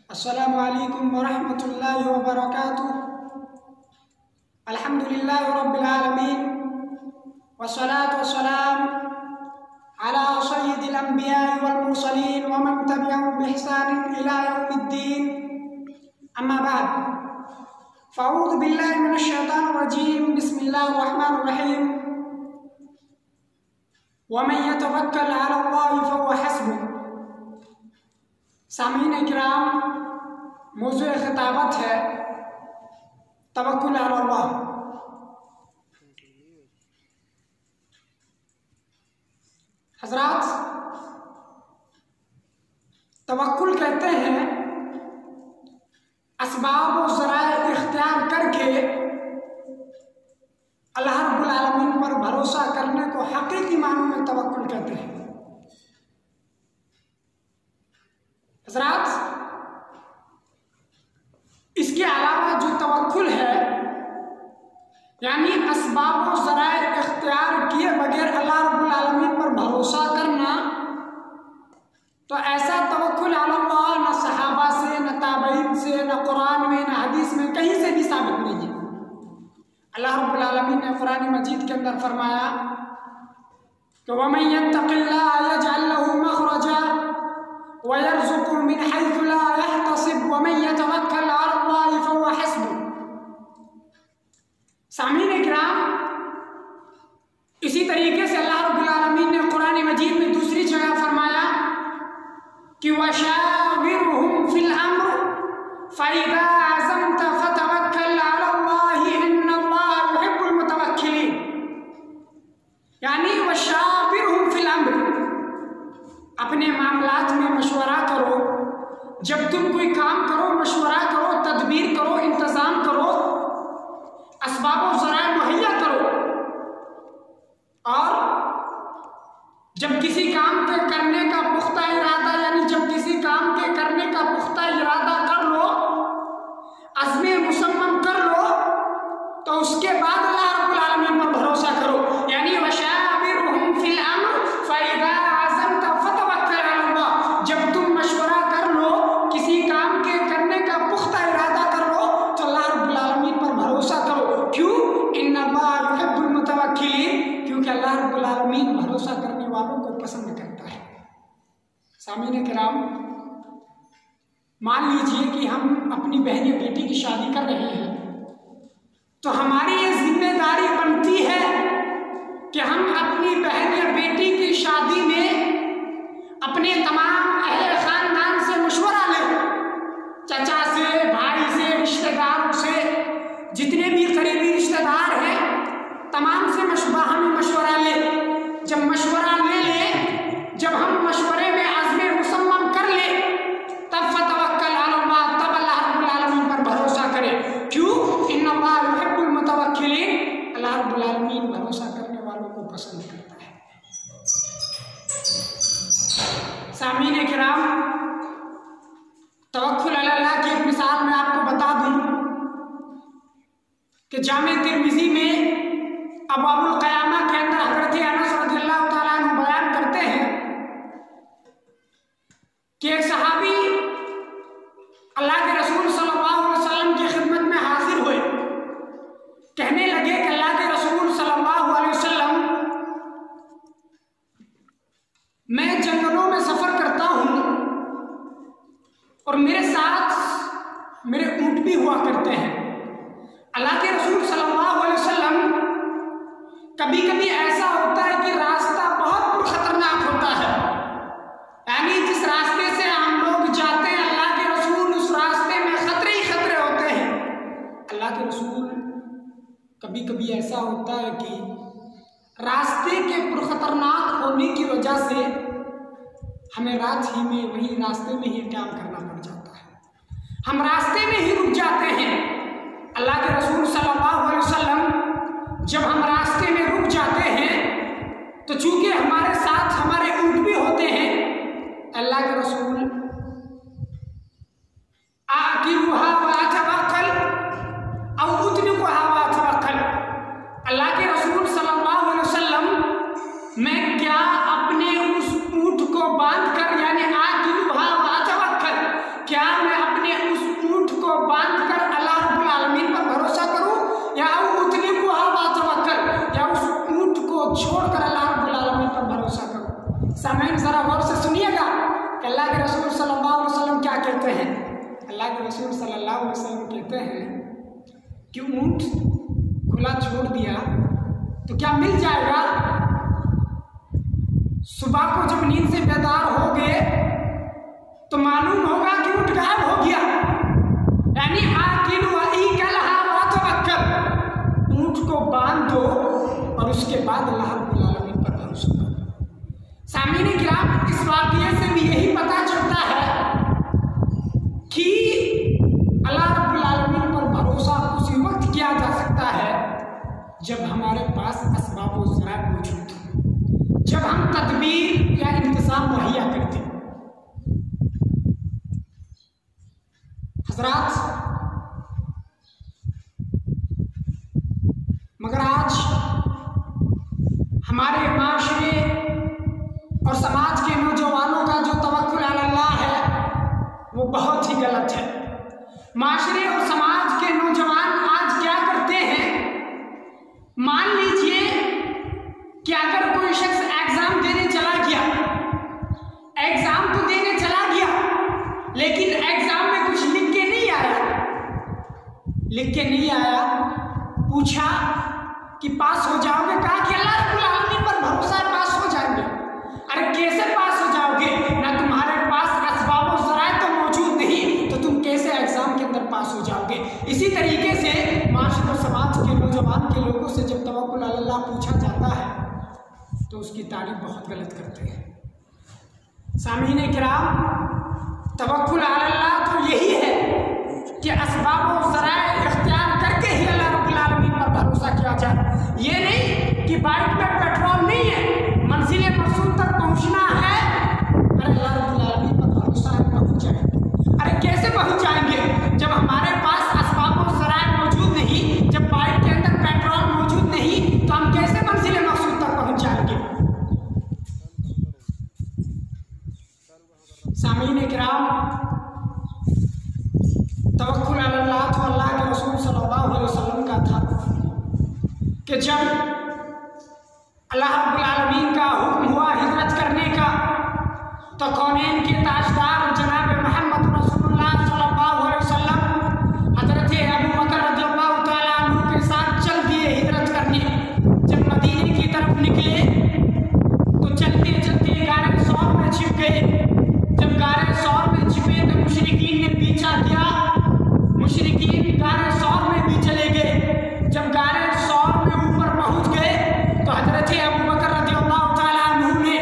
अस्सलामु अलैकुम वरहमतुल्लाहि वबरकातुह। अल्हम्दुलिल्लाहि रब्बिल आलमीन वस्सलातु वस्सलाम अला सय्यिदिल अंबिया'i वल मुरसलीन व मन तबिअहुम बिइहसानिन इला यौमिद्दीन। अम्मा बाद, फ़अऊज़ु बिल्लाहि मिनश शैतानिर रजीम। बिस्मिल्लाहिर रहमानिर रहीम। व मन यतवक्कल अलल्लाहि फहुव हस्बुह। सामीन किराम, मौज़ूए खिताबत है तवक्कुल अलल्लाह। हज़रात, तवक्कुल कहते हैं असबाब और ज़राए इख्तियार करके अल्लाह रब्बुल आलमीन पर भरोसा करने को हकीकी मानों में तवक्कुल कहते हैं। हज़रात, इसके अलावा जो तवक्कुल है यानी असबाब और ज़राए इख्तियार किए बगैर अल्लाह रब्बुल आलमीन पर भरोसा करना, तो ऐसा तवक्कुल अल्लाह न सहाबा से, न ताबईन से, न कुरान में, न हदीस में कहीं से भी साबित नहीं है। अल्लाह रब्बुल आलमीन ने कुरान मजीद के अंदर फरमाया कि वमन यत्तक़िल्लाह यजअल लहू मख़रजा व यरज़ुक़हु मिन हैथु ला यहतसिब व मन यतवक्कल अलल्लाहि फहुव हस्बुह। सामीन किराम, इसी तरीके से अल्लाह रब्बुल आलमीन ने कुरान मजीद में दूसरी जगह फरमाया कि वशाविरहुम फिल अम्र फ़इज़ा अज़म्त फ़तवक्कल अलल्लाहि इन्नल्लाह युहिब्बुल मुतवक्किलीन। यानी वशाविरहुम फिल अम्र, अपने मामलात में मशवरा करो। जब तुम कोई काम करो, मशवरा करो, तदबीर करो, इंतज़ाम करो, असबाब और ज़राए मुहैया करो। और जब किसी काम के करने का पुख्ता इरादा, यानी जब किसी काम के करने का पुख्ता इरादा कर लो, अज़्म मुसम्मम कर लो, तो उसके बाद अल्लाह रब्बुल आलमीन पर भरोसा करो। यानी वशाविरहुम फिल अम्र फ़इज़ा अज़म्त फ़तवक्कल अलल्लाह। जब तुम मशवरा कर लो, किसी काम के करने का पुख्ता इरादा कर लो, तो अल्लाह रब्बुल आलमीन पर भरोसा करो। क्यों? इन्नल्लाह युहिब्बुल मुतवक्किलीन, क्योंकि अल्लाह रब्बुल आलमीन भरोसा करने वालों को पसंद करता है। सामीन किराम, मान लीजिए कि हम अपनी बहन या बेटी की शादी कर रहे हैं, तो हमारी ये जिम्मेदारी बनती है कि हम अपनी बहन या बेटी की शादी में अपने तमाम अहले खानदान से मशवरा लें। चाचा से, भाई से, रिश्तेदारों से, जितने भी करीबी रिश्तेदार हैं, तमाम से हम मशवरा लें। जब मशवरा ले लें, जब हम मशवरे में आज़्म मुसम्मम कर लें, तब फ़तवक्कल अलल्लाह, तब अल्लाह रब्बुल आलमीन पर भरोसा करें। क्यों? इन्नल्लाह युहिब्बुल मुतवक्किलीन, अल्लाह रब्बुल आलमीन भरोसा करने वालों को पसंद करता है। सामीन किराम, तवक्कुल अलल्लाह की एक मिसाल मैं आपको बता दूं कि जामे तिर्मिज़ी में अबवाबुल क़यामा के अंदर हज़रत अनस रज़ियल्लाहु ताला अन्हु बयान करते हैं कि एक सहाबी अल्लाह के रसूल सल्लल्लाहु अलैहि वसल्लम की खिदमत में हाजिर हुए। कहने लगे कि अल्लाह के रसूल सल्लल्लाहु अलैहि वसल्लम, मैं जंगलों में सफ़र करता हूँ और मेरे साथ मेरे ऊँट भी हुआ करते हैं। अल्लाह के रसूल सल्लल्लाहु अलैहि वसल्लम, कभी कभी ऐसा होता है कि रास्ता बहुत खतरनाक होता है, यानी जिस रास्ते से हम लोग जाते हैं अल्लाह के रसूल, उस रास्ते में खतरे ही खतरे होते हैं। अल्लाह के रसूल, कभी कभी ऐसा होता है कि रास्ते के पुरखतरनाक होने की वजह से हमें रात ही में वही रास्ते में ही क़याम करना पड़ जाता है, हम रास्ते में ही रुक जाते हैं। अल्लाह के रसूल सल्लल्लाहु अलैहि वसल्लम, जब हम रास्ते में रुक जाते हैं तो चूंकि हमारे साथ हमारे ऊँट भी होते हैं, अल्लाह के रसूल आकिलुहा व अतवक्कल औ उतनिकुहा व अतवक्कल, अल्लाह के रसूल सल्लल्लाहु अलैहि वसल्लम, मैं क्या अपने उस ऊँट को बांध कर, यानी आकिलुहा व अतवक्कल, क्या मैं अपने सल्लल्लाहु अलैहि वसल्लम कहते हैं कि ऊंट खुला छोड़ दिया तो क्या मिल जाएगा? सुबह को जब नींद से बेदार हो गए तो मालूम होगा कि ऊंट गायब हो गया। यानी ऊंट को बांध दो और उसके बाद अल्लाह रब्बुल आलमीन पर भरोसा करो। सामीने किराम, इस वाक़ये से भी यही पता चलता है कि अल्लाह रब्बुल आलमीन पर भरोसा उसी वक्त किया जा सकता है जब हमारे पास असबाब व ज़राए मौजूद हो, जब हम तदबीर या इंतज़ाम मुहैया करते। हज़रात, मगर आज हमारे माशरे और समाज के नौजवानों का जो तवक्कुल अल्लाह है वो बहुत ही गलत है। माशरे और समाज के नौजवान आज क्या करते हैं, मान लीजिए कि अगर कोई शख्स एग्जाम देने चला गया, एग्जाम तो देने चला गया लेकिन एग्जाम में कुछ लिख के नहीं आया, पूछा कि पास हो जाओगे? कहा कि अल्लाह रब्बुल आलमीन पर भरोसा है, पास हो जाएंगे। अरे कैसे पास हो जाओगे? ना तुम्हारे पास असबाब व ज़राए तो मौजूद नहीं, तो तुम कैसे एग्जाम के अंदर पास हो जाओगे? इसी तरीके से माशरे और समाज के नौजवान के लोगों से जब तवक्कुल अल्लाह पूछा जाता है तो उसकी तारीफ बहुत गलत करते हैं। सामीने किराम, तवक्कुल अल्लाह तो यही है कि असबाब व ज़राए इख्तियार करके ही अल्लाह रब्बुल आलमीन पर भरोसा किया जाए। ये नहीं कि बाइक में पेट्रोल नहीं है, मंजिल मकसूद तक पहुंचना है, अरे अल्लाह रब्बुल आलमीन पर भरोसा है, पहुंच जाएंगे। अरे कैसे पहुंच जाएंगे जब हमारे पास असबाब व ज़राए मौजूद नहीं, जब बाइक के अंदर पेट्रोल मौजूद नहीं, तो हम कैसे मंजिल मकसूद तक पहुंच जाएंगे? सामीने किराम, तवक्कुल अल्लाह तो अल्लाह के रसूल सल्लल्लाहु अलैहि वसल्लम का था कि जब अल्लाह रब्बुल आलमीन का हुक्म हुआ हिजरत करने का तो कौनैन के ताजदार जनाब मोहम्मद रसूलुल्लाह सल्लल्लाहु अलैहि वसल्लम हज़रत अबू बकर रज़ियल्लाहु तआला अन्हु के साथ चल दिए हिजरत करने। जब मदीने की तरफ निकले तो चलते चलते गारे सौर में छिप गए। जब गारे सौर में छिपे तो मुशरिकीन ने पीछा किया, मुशरिकीन गारे सौर में भी चले गए। जब गारे सौर में ऊपर पहुंच गए तो हज़रत अबू बकर रज़ियल्लाहु तआला अन्हु ने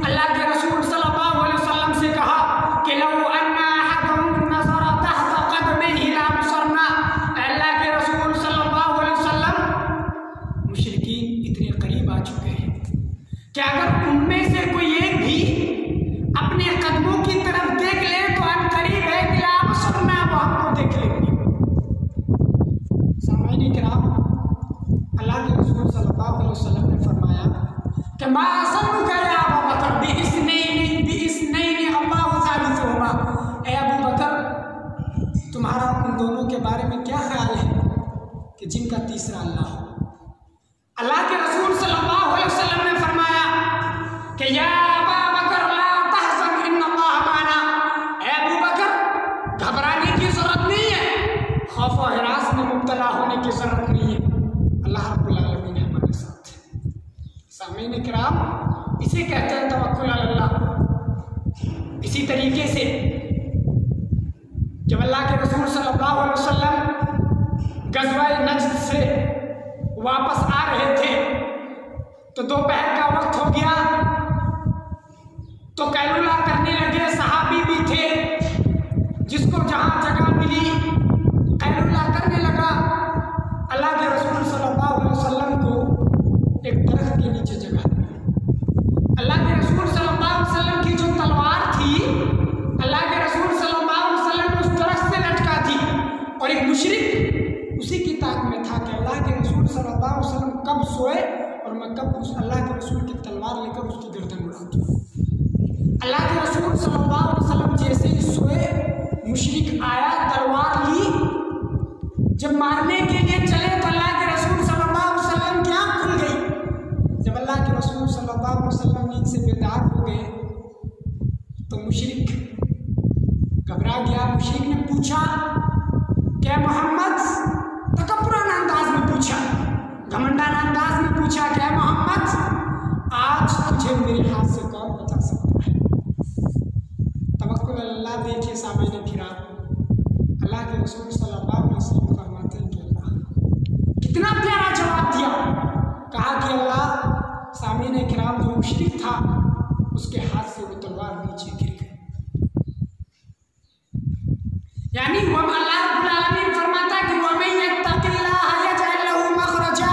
अल्लाह के रसूल सल्लल्लाहु अलैहि वसल्लम से कहा कि लौ अन्ना अहदहुम नज़रा तहत क़दमिही लअबसरना। अल्लाह के रसूल सल्लल्लाहु अलैहि वसल्म, मुशरिकीन इतने करीब आ चुके हैं कि अगर उनमें से कोई एक भी अपने कदमों की तरफ देख ले तो अन करीब है कि लअबसरना, वो हमको देख लेंगे। सामाईन किराम, अल्लाह के रसूल सल्लल्लाहु अलैहि वसल्लम ने फरमाया कि मा ज़न्नुका या अबू बकर बिइस्नैनि अल्लाहु सालिसुहुमा। ए अबू बकर, तुम्हारा उन दोनों के बारे में क्या ख्याल है कि जिनका तीसरा अल्लाह हो? अल्लाह के रसूल सल्लल्लाहु अलैहि वसल्लम ने फरमाया कि या अबू बकर ला तहज़न इन्नल्लाह माना। ए अबू बकर, घबराने की जरूरत नहीं है, खौफ और हिरास में मुब्तला होने की जरूरत नहीं है, अल्लाह रब्बुल आलमीन हमारे साथ है। सामीने किराम, इसे कहते हैं तवक्कुल अल्लाह। इसी तरीके से जब अल्लाह के रसूल सल्लल्लाहु अलैहि वसल्लम गज़वा नज्द से वापस आ रहे थे तो दोपहर का वक्त हो गया तो कैलुला करने लगे। सहाबी भी थे, जिसको जहाँ जगह मिली कैलुला करने लगा। अल्लाह के रसूल सल्लल्लाहु अलैहि वसल्लम को एक दरख्त के नीचे जगह मिली। अल्लाह के रसूल सल्लल्लाहु अलैहि वसल्लम की जो तलवार थी, अल्लाह के रसूल सल्लल्लाहु अलैहि वसल्लम उस दरख्त से लटका थी और एक मुशरिक उसी की ताक में था कि अल्लाह के रसूल सल्लल्लाहु अलैहि वसल्लम कब सोए और मैं कब उस अल्लाह के रसूल की तलवार लेकर उसकी गर्दन उड़ा दूं। अल्लाह के रसूल सल्लल्लाहु अलैहि वसल्लम जैसे ही सोए, मुशरिक आया, तलवार ली। जब मारने के लिए चले तो अल्लाह के रसूल सल्लल्लाहु अलैहि वसल्लम की आँख खुल गई। जब अल्लाह के रसूल सल्लल्लाहु अलैहि वसल्लम नींद से बेदार हो गए तो मुशरिक घबरा गया। मुशरिक ने पूछा क्या मोहम्मद, तकब्बुराना अंदाज में पूछा, घमंडाना अंदाज में पूछा, क्या मोहम्मद आज तुझे मेरे हाथ से कौन बचा सकता है? तवक्कुल अल्लाह देखिए सामने फिरा, अल्लाह के रसूल सल्लल्लाहु अलैहि वसल्लम फरमाते हैं कि अल्लाह, कितना प्यारा जवाब दिया। कहा कि अल्लाह, सामने किराम जो मुशरिक था उसके हाथ से वो तलवार नीचे गिर गई। यानी अल्लाह रब्बुल आलमीन फरमाता कि वमन यत्तक़िल्लाह यजअल लहू मखरजा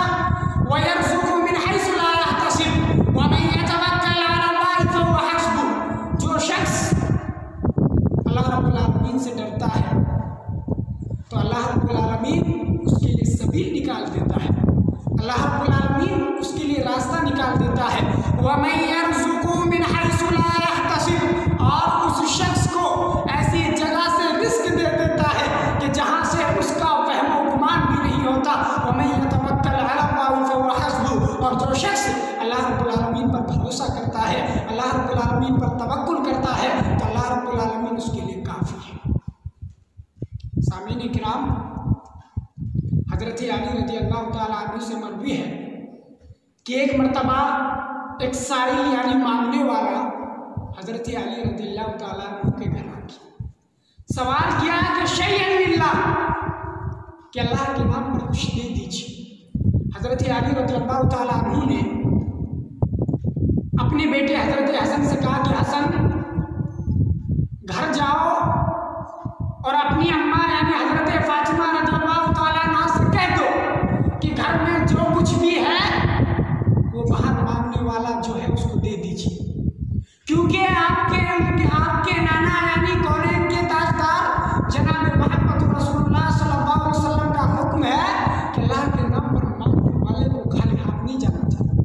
व यरज़ुक़हु मिन हैसु ला यहतसिब वमन यतवक्कल अला अल्लाह फहुव हस्बुह। जो शख्स अल्लाह रब्बुल आलमीन से डरता है तो अल्लाह रब्बुल आलमीन उसके लिए सबील निकाल देता है, अल्लाह रब्बुल आलमीन उसके लिए रास्ता निकाल देता है। वमन यरज़ुक़हु मिन हैसु ला यहतसिब, और उस शख्स को ऐसी जगह से रिस्क दे देता है कि जहाँ से उसका वहम गुमान भी नहीं होता। वमन यतवक्कल अला अल्लाह फहुव हस्बुह, और जो शख्स अल्लाह रब्बुल आलमीन पर भरोसा करता है, अल्लाह रब्बुल आलमीन पर तवक्कुल करता है तो अल्लाह रब्बुल आलमीन उसके लिए काफ़ी है। सामीन किराम, हज़रत अली रज़ी अल्लाह तआला अन्हु से मरवी है कि एक मरतबा एक साइल यानी मांगने वाला हज़रत अली रज़ी अल्लाह तआला अन्हु के घर आ गया, सवाल किया कि शैअन लिल्लाह, कि अल्लाह के नाम पर कुछ दे दीजिए। हज़रत अली रज़ी अल्लाह तआला अन्हु ने अपने बेटे हज़रत हसन से कहा कि हसन, घर जाओ और अपनी अम्मा यानी हज़रत फातिमा रज़ियल्लाहु तआला अन्हा से कह दो कि घर में जो कुछ भी है वो बाहर मांगने वाला जो है उसको दे दीजिए, क्योंकि आपके नाना यानी कौनैन के ताजदार जनाब मोहम्मद रसूलुल्लाह सल्लल्लाहु अलैहि वसल्लम का हुक्म है कि अल्लाह के नाम पर मांगने वाले को खाली हाथ नहीं जाना चाहिए।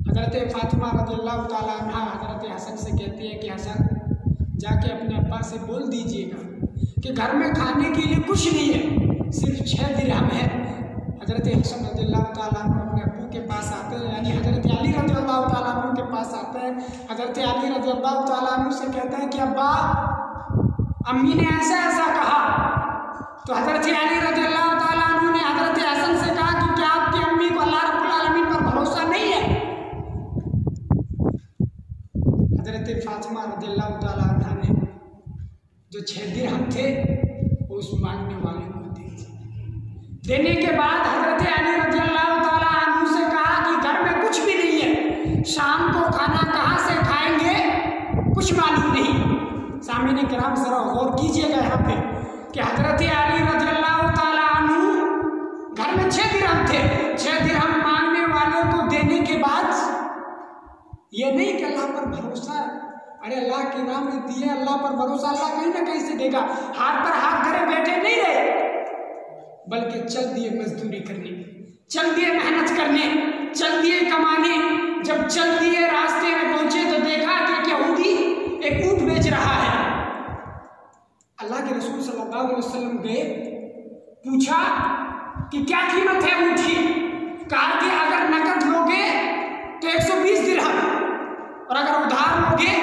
हज़रत फातिमा रज़ियल्लाहु तआला अन्हा हज़रत हसन से कहती है कि हसन, जाके अपने अब्बा से बोल दीजिएगा कि घर में खाने के लिए कुछ नहीं है, सिर्फ 6 दिरहम है। हज़रत हसन रज़ियल्लाहु तआला अन्हु अपने अब्बू के पास आते हैं, यानी हज़रत अली रज़ियल्लाहु तआला अन्हु के पास आते हैं। हज़रत अली रज़ियल्लाहु तआला अन्हु से कहते हैं कि अब्बा, अम्मी ने ऐसा ऐसा कहा। तो हज़रत अली रज़ियल्लाहु तआला अन्हु ने हज़रत हसन से कहा कि क्या आपकी अम्मी को अल्लाह रब्बुल आलमीन पर भरोसा नहीं है? हज़रत फातिमा रज़ियल्लाहु तआला अन्हा ने जो 6 दिरहम थे वो उस मांगने वाले को दे दिए। देने के बाद हज़रत अली रज़ियल्लाहु तआला अन्हु से कहा कि घर में कुछ भी नहीं है, शाम को खाना कहाँ से खाएंगे कुछ मालूम नहीं। सामने किराम जरा गौर कीजिएगा यहाँ पे कि हज़रत अली रज़ियल्लाहु तआला अन्हु घर में 6 दिरहम थे, 6 दिरहम मांगने वाले को देने के बाद ये नहीं कि अल्लाह पर भरोसा है, अरे अल्लाह के नाम ने दिए, अल्लाह पर भरोसा, अल्लाह कहीं ना कहीं से देगा, हाथ पर हाथ धरे बैठे नहीं रहे, बल्कि चल दिए मजदूरी करने, चल दिए मेहनत करने, चल दिए कमाने। जब चल दिए रास्ते में पहुंचे तो देखा कि यहूदी एक ऊंट बेच रहा है। अल्लाह के रसूल सल्लल्लाहु अलैहि वसल्लम गए, पूछा कि क्या कीमत है ऊंट की? कहा कि अगर नकद लोगे तो 120 दिरहम और अगर उधार लोगे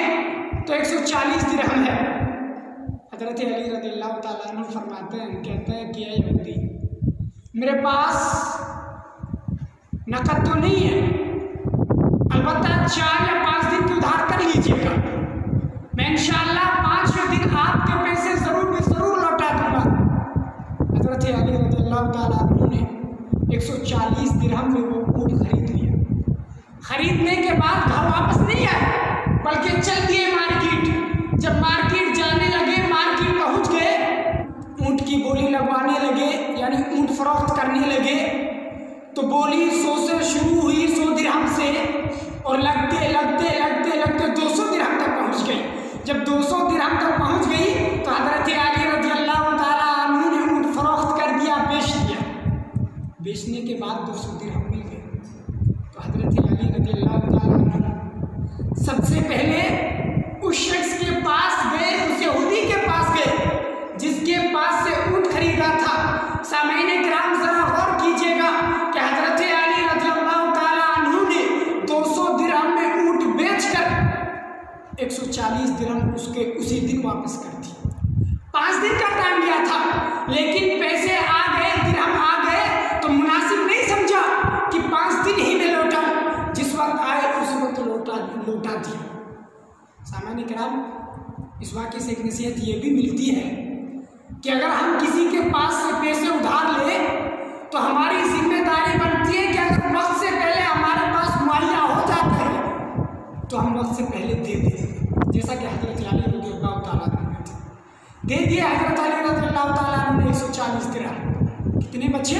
तो 140 दिरहम है। हज़रत अली रज़ियल्लाहु तआला अन्हु फरमाते हैं, कहते हैं कि यहूदी, मेरे पास नकद तो नहीं है, अलबत्ता 4 या 5 दिन की उधार कर लीजिएगा, मैं इंशाअल्लाह 5वें दिन आपके पैसे ज़रूर लौटा दूंगा। हज़रत अली रज़ियल्लाहु तआला अन्हु ने 140 दिरहम में वो ऊँट खरीद लिया। खरीदने के बाद घर वापस नहीं आए, बल्कि चल दिए मार्केट। जब मार्केट जाने लगे, मार्केट पहुंच गए, ऊँट की बोली लगवाने लगे, यानी ऊँट फरोख्त करने लगे। तो बोली 100 से शुरू हुई, 100 दिरहम से, और लगते लगते लगते लगते 200 दिरहम तक पहुंच गई। जब 200 दिरहम तक पहुंच गई तो हज़रत अली रज़ियल्लाहु तआला अन्हु ने ऊँट फरोख्त कर दिया, बेच दिया। बेचने के बाद 200 दिरहम मिल गए। तो हज़रत अली रज़ियल्लाहु तआला अन्हु सबसे पहले उस शख्स के पास गए, उस यहूदी के पास गए जिसके पास से ऊँट खरीदा था। सामईन किराम जरा गौर कीजिएगा कि हज़रत अली रज़ियल्लाहु तआला अन्हु ने 200 दिरहम में ऊँट बेचकर 140 दिरहम उसके उसी दिन वापस कर दी। 5 दिन का टाइम लिया था। लेकिन पैसे आ गए, दिरहम आ गए तो मुनासिब नहीं समझा कि 5 दिन ही में लौटा, जिस वक्त आए उस वक्त लौटा दिया। सामान्य किराम, इस वाक़े से एक नसीहत ये भी मिलती है कि अगर हम किसी के पास से पैसे उधार लें तो हमारी जिम्मेदारी बनती है कि अगर वक्त से पहले हमारे पास मुहैया हो जाते हैं तो हम वक्त से पहले दे दें, जैसा कि हज़रत अली रज़ियल्लाहु तआला अन्हु दे दिए। हज़रत अली रज़ियल्लाहु तआला अन्हु ने 140 दिरहम, कितने बचे?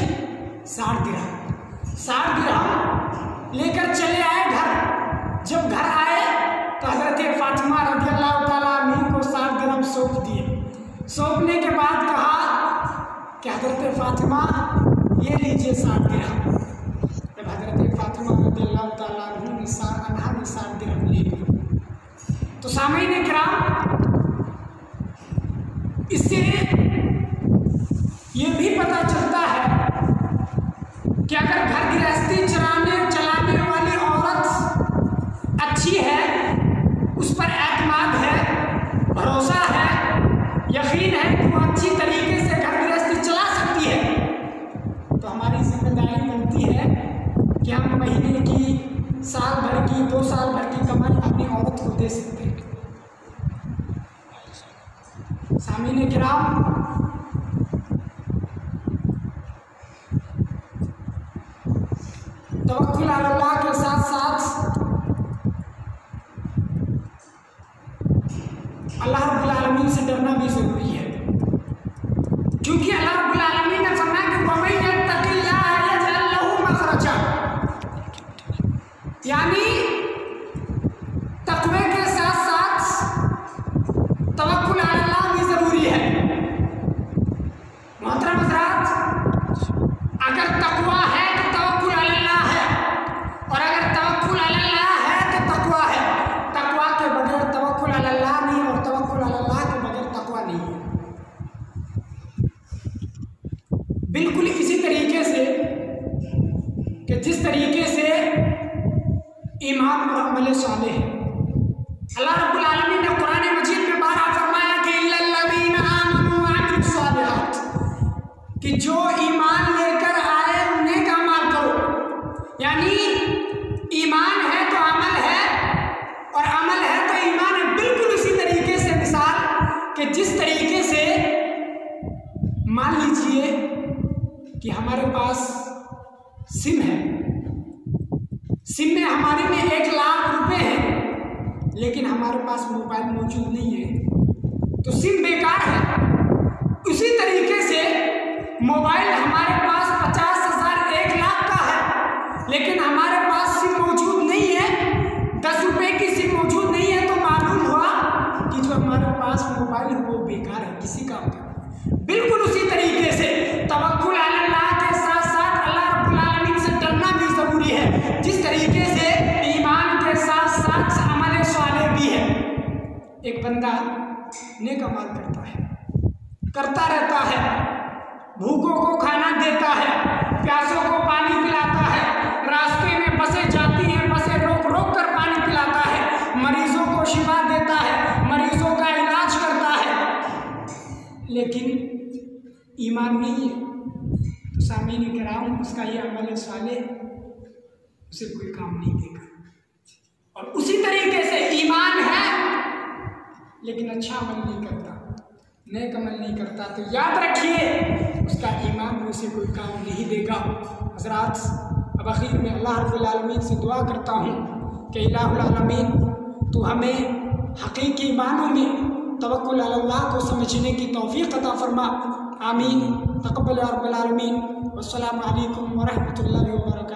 60 दिरहम। 60 दिरहम लेकर चले आए घर। जब घर आए तो हज़रत फातिमा रज़ियल्लाहु तआला अन्हा को 60 दिरहम सौंप दिए। सौंपने के बाद कहा कि हज़रत फातिमा ये लीजिए 60 दिरहम। जब हज़रत फातिमा रज़ियल्लाहु तआला अन्हा ने 60 दिरहम ले लिए तो सामईन किराम, इससे ये भी पता चलता है कि अगर घर गृहस्थी चलाने वाली औरत अच्छी है, उस पर एतमाद है, भरोसा है, यकीन है कि वो अच्छी तरीके से घर गृहस्थी चला सकती है, तो हमारी जिम्मेदारी बनती है कि हम महीने की, साल भर की, 2 साल भर की कमाई अपनी औरत को दे सकते हैं। सामीन किराम, तवक्कुल अल्लाह के साथ साथ अल्लाह रब्बुल आलमीन से डरना भी ज़रूरी है, क्योंकि अल्लाह रब्बुल आलमीन ने फरमाया कि वमन यत्तक़िल्लाह यजअल लहू मख़रजा, यानी तक़वे के साथ साथ तवक्कुल अल्लाह भी ज़रूरी है। मोहतरम हज़रात, अगर तक़वा है तो तवक्कुल अल्लाह है, और अगर तवक्कुल अल्लाह है तो तक़वा है। तक़वा के बगैर तवक्कुल अल्लाह नहीं, और तवक्कुल अल्लाह के बगैर तक़वा नहीं है। बिल्कुल इसी तरीके से कि जिस तरीके से ईमान और अमल सालेह है, अल्लाह रब्बुल आलमीन ने कुरान मजीद में बारहा फरमाया कि इल्लल्लज़ीना आमनू व अमिलुस सालिहात, कि जो ईमान लेकर आए उन्हें का अमल करो। यानी ईमान है तो अमल है, और अमल है तो ईमान है। बिल्कुल इसी तरीके से मिसाल कि जिस तरीके से मान लीजिए कि हमारे पास सिम है, सिम में हमारे में 1 लाख रुपए हैं, लेकिन हमारे पास मोबाइल मौजूद नहीं है, तो सिम बेकार है। उसी तरीके से मोबाइल हमारे पास 50,000 1 लाख का है, लेकिन हमारे पास सिम मौजूद नहीं है, 10 रुपए की सिम मौजूद नहीं है, तो मालूम हुआ कि जो हमारे पास मोबाइल है वो बेकार है, किसी काम का। बिल्कुल उसी तरीके से तवक्कुल अल्लाह के साथ साथ अल्लाह रब्बुल आलमीन से डरना भी ज़रूरी है, जिस तरीके से ईमान के साथ साथ अमल सालेह भी है। एक बंदा नेक अमल करता रहता है, भूखों को खाना देता है, प्यासों को पानी पिलाता है, रास्ते में बसें जाती हैं, बसें रोक रोक कर पानी पिलाता है, मरीजों को शिफा देता है, मरीजों का इलाज करता है, लेकिन ईमान नहीं है, तो सामीन किराम, उसका ये अमल सालेह उसे कोई काम नहीं देगा। और उसी तरीके से ईमान है लेकिन अच्छा अमल नहीं करता, नेक अमल नहीं करता, तो याद रखिए उसका ईमान उसे कोई काम नहीं देगा। हज़रात, अब आखिर में अल्लाह रब्बुल आलमीन से दुआ करता हूँ कि इलाहुल आलमीन तो हमें हकीकी मानों में तवक्कुल अल्लाह को समझने की तौफीक अता फरमा। आमीन। तक़ब्बल या रब्बल आलमीन। वस्सलामु अलैकुम व रहमतुल्लाहि व बरकातुहू।